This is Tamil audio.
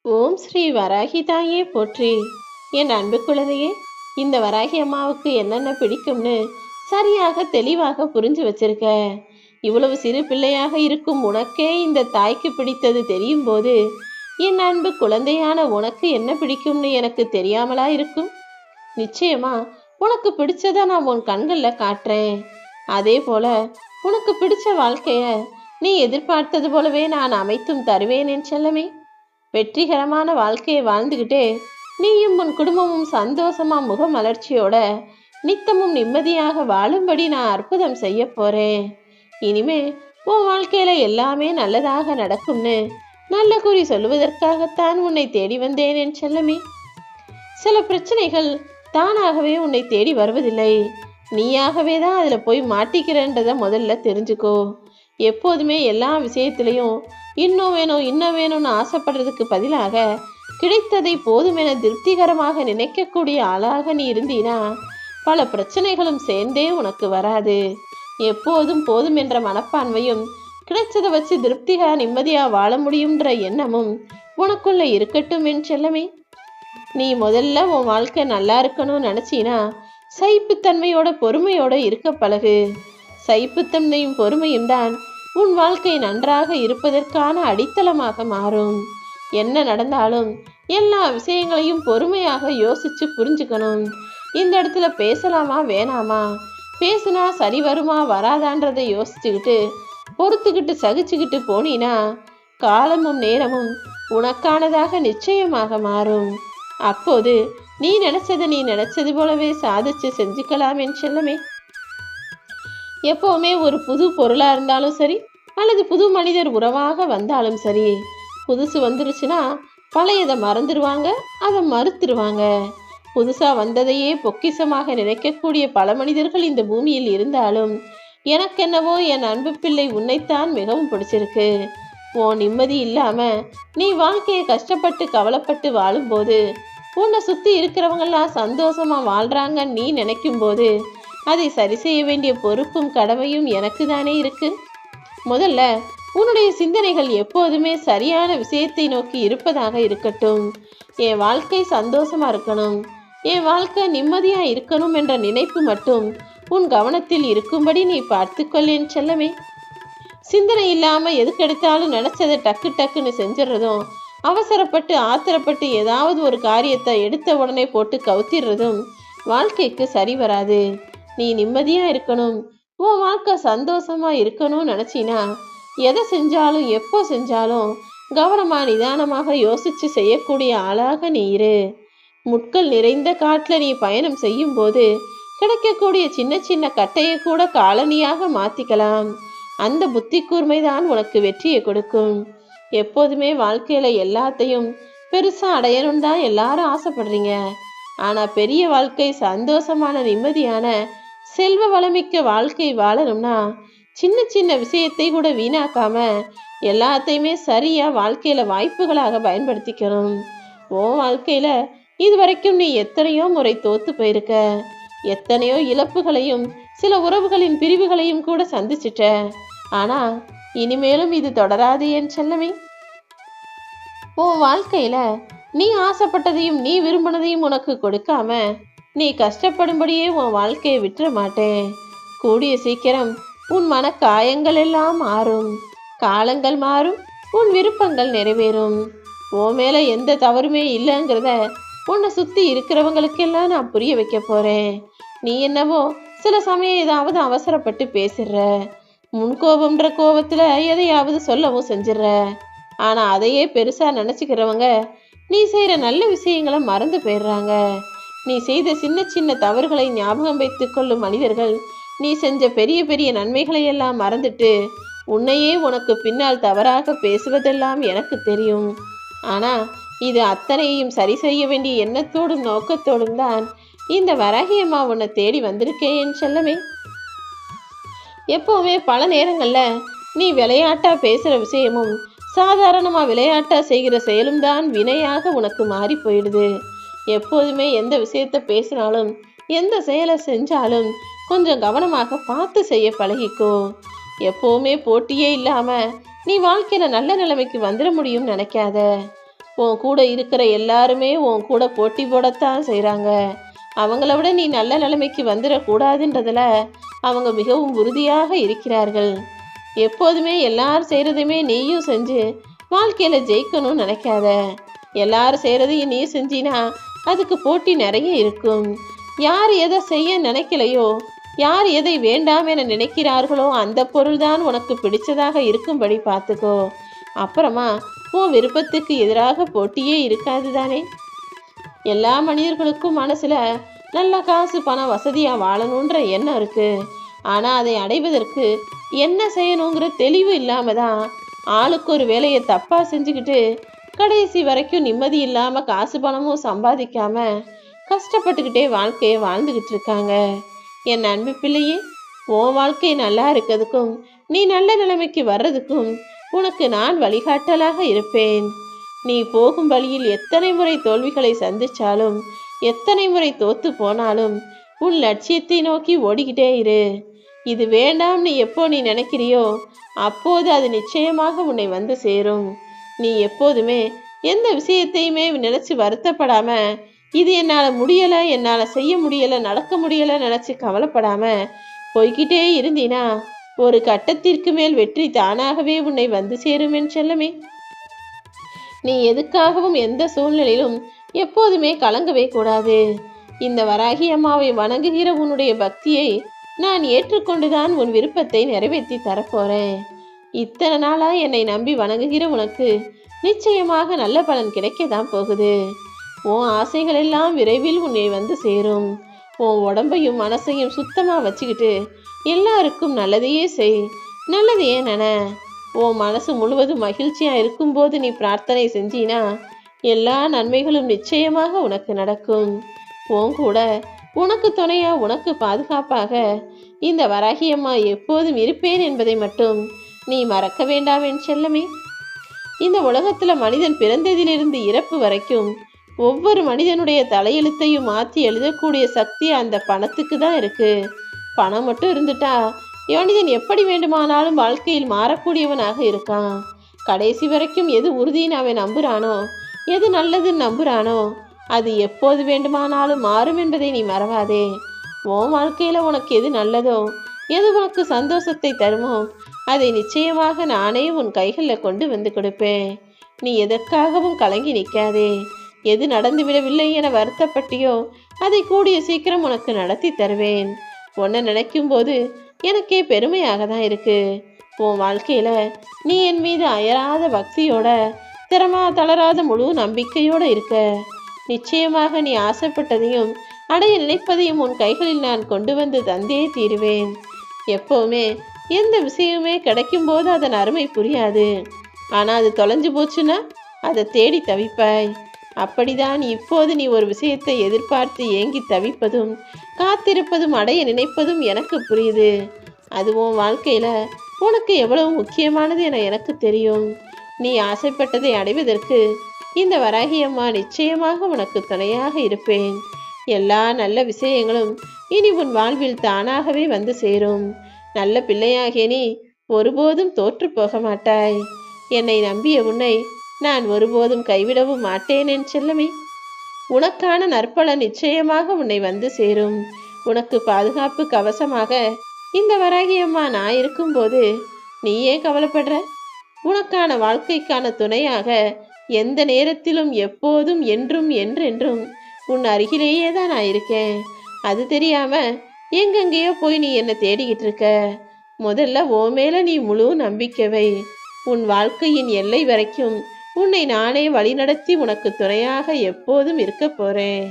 ஓம் ஸ்ரீ வராகி தாயே போற்றி. என் அன்பு குழந்தையே, இந்த வராகி அம்மாவுக்கு என்னென்ன பிடிக்கும்னு சரியாக தெளிவாக புரிஞ்சு வச்சிருக்க. இவ்வளவு சிறு பிள்ளையாக இருக்கும் உனக்கே இந்த தாய்க்கு பிடித்தது தெரியும் போது என் அன்பு குழந்தையான உனக்கு என்ன பிடிக்கும்னு எனக்கு தெரியாமலா இருக்கும்? நிச்சயமா உனக்கு பிடிச்சத நான் உன் கண்கள்ல காட்டுறேன். அதே போல உனக்கு பிடிச்ச வாழ்க்கைய நீ எதிர்பார்த்தது போலவே நான் அமைத்தும் தருவேன் என் செல்லமே. வெற்றிகரமான வாழ்க்கையை வாழ்ந்துகிட்டே நீயும் உன் குடும்பமும் சந்தோஷமா முகமலர்ச்சியோட நித்தமும் நிம்மதியாக வாழும்படி நான் அற்புதம் செய்ய போறேன். இனிமே உன் வாழ்க்கையில எல்லாமே நல்லதாக நடக்கும்னு நல்ல குறி சொல்லுவதற்காகத்தான் உன்னை தேடி வந்தேன் என் செல்லமே. சில பிரச்சனைகள் தானாகவே உன்னை தேடி வருவதில்லை, நீயாகவே தான் அதுல போய் மாட்டிக்கிறன்றத முதல்ல தெரிஞ்சுக்கோ. எப்போதுமே எல்லா விஷயத்திலையும் இன்னும் வேணும்னு ஆசைப்படுறதுக்கு பதிலாக கிடைத்ததை போதுமென திருப்திகரமாக நினைக்கக்கூடிய ஆளாக நீ இருந்தீனா பல பிரச்சனைகளும் சேர்ந்தே உனக்கு வராது. எப்போதும் போதும் என்ற மனப்பான்மையும் கிடைச்சதை வச்சு திருப்திகா நிம்மதியா வாழ முடியும்ன்ற எண்ணமும் உனக்குள்ள இருக்கட்டும் என் செல்லமே. நீ முதல்ல உன் வாழ்க்கை நல்லா இருக்கணும்னு நினைச்சீனா சகிப்புத்தன்மையோட பொறுமையோட இருக்க பழகு. சகிப்புத்தன்மையும் பொறுமையும் தான் உன் வாழ்க்கை நன்றாக இருப்பதற்கான அடித்தளமாக மாறும். என்ன நடந்தாலும் எல்லா விஷயங்களையும் பொறுமையாக யோசிச்சு புரிஞ்சுக்கணும். இந்த இடத்துல பேசலாமா வேணாமா, பேசுனா சரி வருமா வராதான்றதை யோசிச்சுக்கிட்டு பொறுத்துக்கிட்டு சகிச்சுக்கிட்டு போனீனா காலமும் நேரமும் உனக்கானதாக நிச்சயமாக மாறும். அப்போது நீ நினைச்சது போலவே சாதிச்சு செஞ்சுக்கலாம் என் செல்லமே. எப்பவுமே ஒரு புது பொருளா இருந்தாலும் சரி அல்லது புது மனிதர் உறவாக வந்தாலும் சரி, புதுசு வந்துருச்சுன்னா பழையதை மறந்துடுவாங்க, அதை மறுத்துருவாங்க. புதுசா வந்ததையே பொக்கிசமாக நினைக்கக்கூடிய பல மனிதர்கள் இந்த பூமியில் இருந்தாலும் எனக்கென்னவோ என் அன்பு பிள்ளை உன்னைத்தான் மிகவும் பிடிச்சிருக்கு. உன் நிம்மதி இல்லாம நீ வாழ்க்கையை கஷ்டப்பட்டு கவலைப்பட்டு வாழும்போது உன்னை சுத்தி இருக்கிறவங்கெல்லாம் சந்தோஷமா வாழ்றாங்க நீ நினைக்கும் போது அதை சரி செய்ய வேண்டிய பொறுப்பும் கடமையும் எனக்கு தானே இருக்கு. முதல்ல உன்னுடைய சிந்தனைகள் எப்போதுமே சரியான விஷயத்தை நோக்கி இருப்பதாக இருக்கட்டும். என் வாழ்க்கை சந்தோஷமா இருக்கணும், என் வாழ்க்கை நிம்மதியா இருக்கணும் என்ற நினைப்பு மட்டும் உன் கவனத்தில் இருக்கும்படி நீ பார்த்துக்கொள்ளேன் செல்லமே. சிந்தனை இல்லாம எதுக்கெடுத்தாலும் நினைச்சதை டக்கு டக்குன்னு செஞ்சிடறதும், அவசரப்பட்டு ஆத்திரப்பட்டு ஏதாவது ஒரு காரியத்தை எடுத்த உடனே போட்டு கவுத்திடுறதும் வாழ்க்கைக்கு சரி வராது. நீ நிம்மதியா இருக்கணும், உன் வாழ்க்கை சந்தோஷமா இருக்கணும்னு நினைச்சினா எதை செஞ்சாலும் எப்போ செஞ்சாலும் கவனமா நிதானமாக யோசிச்சு செய்யக்கூடிய ஆளாக நீ இரு. முட்கள் நிறைந்த காட்டுல நீ பயணம் செய்யும் போது கிடைக்கக்கூடிய சின்ன சின்ன கட்டையை கூட காலனியாக மாத்திக்கலாம். அந்த புத்தி கூர்மைதான் உனக்கு வெற்றியை கொடுக்கும். எப்போதுமே வாழ்க்கையில எல்லாத்தையும் பெருசா அடையணும் தான் எல்லாரும் ஆசைப்படுறீங்க. ஆனா பெரிய வாழ்க்கை, சந்தோஷமான நிம்மதியான செல்வ வளமிக்க வாழ்க்கை வாழணும்னா சின்ன சின்ன விஷயத்தை கூட வீணாக்காம எல்லாத்தையுமே சரியா வாழ்க்கையில வாய்ப்புகளாக பயன்படுத்திக்கணும். உன் வாழ்க்கையில இதுவரைக்கும் நீ எத்தனையோ முறை தோத்து போயிருக்க, எத்தனையோ இழப்புகளையும் சில உறவுகளின் பிரிவுகளையும் கூட சந்திச்சிட்ட. ஆனா இனிமேலும் இது தொடராது என் செல்லமே. உன் வாழ்க்கையில நீ ஆசைப்பட்டதையும் நீ விரும்பினதையும் உனக்கு கொடுக்காம நீ கஷ்டப்படும்படியே உன் வாழ்க்கையை விட்டுற மாட்டேன். கூடிய சீக்கிரம் உன் மன காயங்கள் எல்லாம் மாறும், காலங்கள் மாறும், உன் விருப்பங்கள் நிறைவேறும். உன் மேல எந்த தவறுமே இல்லைங்கிறத உன்னை சுத்தி இருக்கிறவங்களுக்கெல்லாம் நான் புரிய வைக்க போறேன். நீ என்னவோ சில சமயம் ஏதாவது அவசரப்பட்டு பேசிடுற, முன்கோபம்ன்ற கோபத்துல எதையாவது சொல்லவும் செஞ்சிடற. ஆனா அதையே பெருசா நினைச்சுக்கிறவங்க நீ செய்யற நல்ல விஷயங்களை மறந்து போயிடுறாங்க. நீ செய்த சின்ன சின்ன தவறுகளை ஞாபகம் வைத்துக் கொள்ளும் மனிதர்கள் நீ செஞ்ச பெரிய பெரிய நன்மைகளை எல்லாம் மறந்துட்டு உன்னையே உனக்கு பின்னால் தவறாக பேசுவதெல்லாம் எனக்கு தெரியும். ஆனா இது அத்தனையும் சரி செய்ய வேண்டிய எண்ணத்தோடும் நோக்கத்தோடும் தான் இந்த வராகியம்மா உன்னை தேடி வந்திருக்கேன் என் செல்லமே. எப்பவுமே பல நேரங்கள்ல நீ விளையாட்டா பேசுற விஷயமும் சாதாரணமா விளையாட்டா செய்கிற செயலும் தான் வினையாக உனக்கு மாறி போயிடுது. எப்போதுமே எந்த விஷயத்த பேசினாலும் எந்த செயலை செஞ்சாலும் கொஞ்சம் கவனமாக பார்த்து செய்ய பழகிக்கோ. எப்பவுமே போட்டியே இல்லாம நீ வாழ்க்கையில நல்ல நிலைமைக்கு வந்துட முடியும்னு நினைக்காத. உன் கூட இருக்கிற எல்லாருமே உன் கூட போட்டி போடத்தான் செய்கிறாங்க. அவங்கள விட நீ நல்ல நிலைமைக்கு வந்துடக்கூடாதுன்றதுல அவங்க மிகவும் உறுதியாக இருக்கிறார்கள். எப்போதுமே எல்லாரும் செய்கிறதையுமே நீயும் செஞ்சு வாழ்க்கையில் ஜெயிக்கணும்னு நினைக்காத. எல்லாரும் செய்கிறதையும் நீ செஞ்சினா அதுக்கு போட்டி நிறைய இருக்கும். யார் எதை செய்ய நினைக்கலையோ, யார் எதை வேண்டாம் என நினைக்கிறார்களோ அந்த பொருள்தான் உனக்கு பிடிச்சதாக இருக்கும்படி பார்த்துக்கோ. அப்புறமா உன் விருப்பத்துக்கு எதிராக போட்டியே இருக்காது தானே. எல்லா மனிதர்களுக்கும் மனசுல நல்ல காசு பணம் வசதியா வாழணுன்ற எண்ணம் இருக்கு. ஆனா அதை அடைவதற்கு என்ன செய்யணுங்கிற தெளிவு இல்லாம தான் ஆளுக்கு ஒரு வேலையை தப்பா செஞ்சுக்கிட்டு கடைசி வரைக்கும் நிம்மதி இல்லாம காசு பணமும் சம்பாதிக்காம கஷ்டப்பட்டுக்கிட்டே வாழ்க்கையை வாழ்ந்துகிட்டு இருக்காங்க. என் அன்பு பிள்ளையே, உன் வாழ்க்கை நல்லா இருக்கிறதுக்கும் நீ நல்ல நிலைமைக்கு வர்றதுக்கும் உனக்கு நான் வழிகாட்டலாக இருப்பேன். நீ போகும் வழியில் எத்தனை முறை தோல்விகளை சந்திச்சாலும், எத்தனை முறை தோத்து போனாலும் உன் லட்சியத்தை நோக்கி ஓடிக்கிட்டே இரு. இது வேண்டாம்னு எப்போ நீ நினைக்கிறியோ அப்போது அது நிச்சயமாக உன்னை வந்து சேரும். நீ எப்போதுமே எந்த விஷயத்தையுமே நினைச்சு வருத்தப்படாம, இது என்னால் முடியலை, என்னால் செய்ய முடியலை, நடக்க முடியலை நினச்சி கவலைப்படாம போய்கிட்டே இருந்தீனா ஒரு கட்டத்திற்கு மேல் வெற்றி தானாகவே உன்னை வந்து சேரும் என் செல்லமே. நீ எதுக்காகவும் எந்த சூழ்நிலையிலும் எப்போதுமே கலங்கவே கூடாது. இந்த வராகி அம்மாவை வணங்குகிற உன்னுடைய பக்தியை நான் ஏற்றுக்கொண்டுதான் உன் விருப்பத்தை நிறைவேற்றி தரப்போறேன். இத்தனை நாளா என்னை நம்பி வணங்குகிற உனக்கு நிச்சயமாக நல்ல பலன் கிடைக்கதான் போகுது. உன் ஆசைகள் எல்லாம் விரைவில் உன்னை வந்து சேரும். உன் உடம்பையும் மனசையும் சுத்தமா வச்சுக்கிட்டு எல்லாருக்கும் நல்லதையே செய், நல்லதையே நன. உன் மனசு முழுவதும் மகிழ்ச்சியா இருக்கும்போது நீ பிரார்த்தனை செஞ்சினா எல்லா நன்மைகளும் நிச்சயமாக உனக்கு நடக்கும். உன் கூட உனக்கு துணையா உனக்கு பாதுகாப்பாக இந்த வராகியம்மா எப்போதும் இருப்பேன் என்பதை மட்டும் நீ மறக்க வேண்டாம் என் செல்லமே. இந்த உலகத்துல மனிதன் பிறந்ததிலிருந்து இறப்பு வரைக்கும் ஒவ்வொரு மனிதனுடைய தலையெழுத்தையும் மாற்றி எழுதக்கூடிய சக்தி அந்த பணத்துக்கு தான் இருக்கு. பணம் மட்டும் இருந்துட்டா மனிதன் எப்படி வேண்டுமானாலும் வாழ்க்கையில் மாறக்கூடியவனாக இருக்கான். கடைசி வரைக்கும் எது உறுதின்னு அவன் நம்புறானோ, எது நல்லதுன்னு நம்புறானோ அது எப்போது வேண்டுமானாலும் மாறும் என்பதை நீ மறவாதே. உன் வாழ்க்கையில உனக்கு எது நல்லதோ, எது உனக்கு சந்தோஷத்தை தருமோ அதை நிச்சயமாக நானே உன் கைகளில் கொண்டு வந்து கொடுப்பேன். நீ எதற்காகவும் கலங்கி நிற்காதே. எது நடந்து விடவில்லை என வருத்தப்பட்டியோ அதை கூடிய சீக்கிரம் உனக்கு நடத்தி தருவேன். உன்னை நினைக்கும் போது எனக்கே பெருமையாக தான் இருக்கு. உன் வாழ்க்கையில நீ என் மீது அயராத பக்தியோட, தளராத முழு நம்பிக்கையோட இருக்க. நிச்சயமாக நீ ஆசைப்பட்டதையும் அடைய நினைப்பதையும் உன் கைகளில் நான் கொண்டு வந்து தந்தே தீருவேன். எப்பவுமே எந்த விஷயமே கிடைக்கும் போது அதன் அருமை புரியாது. ஆனா அது தொலைஞ்சு போச்சுன்னா அதை தேடி தவிப்பாய். அப்படிதான் இப்போது நீ ஒரு விஷயத்தை எதிர்பார்த்து ஏங்கி தவிப்பதும் காத்திருப்பதும் அடைய நினைப்பதும் எனக்கு புரியுது. அதுவும் வாழ்க்கையில உனக்கு எவ்வளவு முக்கியமானது என எனக்கு தெரியும். நீ ஆசைப்பட்டதை அடைவதற்கு இந்த வராகி அம்மா நிச்சயமாக உனக்கு துணையாக இருப்பேன். எல்லா நல்ல விஷயங்களும் இனி உன் வாழ்வில் தானாகவே வந்து சேரும். நல்ல பிள்ளையாகிய நீ ஒருபோதும் தோற்று போக மாட்டாய். என்னை நம்பிய உன்னை நான் ஒருபோதும் கைவிடவும் மாட்டேன் என் செல்லமே. உனக்கான நற்பலன் நிச்சயமாக உன்னை வந்து சேரும். உனக்கு பாதுகாப்பு கவசமாக இந்த வராகி அம்மா நான் இருக்கும்போது நீ ஏன் கவலைப்படுற? உனக்கான வாழ்க்கைக்கான துணையாக எந்த நேரத்திலும் எப்போதும் என்றும் என்றென்றும் உன் அருகிலேயே தான் நான் இருக்கேன். அது தெரியாம எங்கெங்கேயோ போய் நீ என்னை தேடிக்கிட்டு இருக்க. முதல்ல ஓ மேல நீ முழு நம்பிக்கை வை. உன் வாழ்க்கையின் எல்லை வரைக்கும் உன்னை நானே வழிநடத்தி உனக்கு துணையாக எப்போதும் இருக்க போறேன்.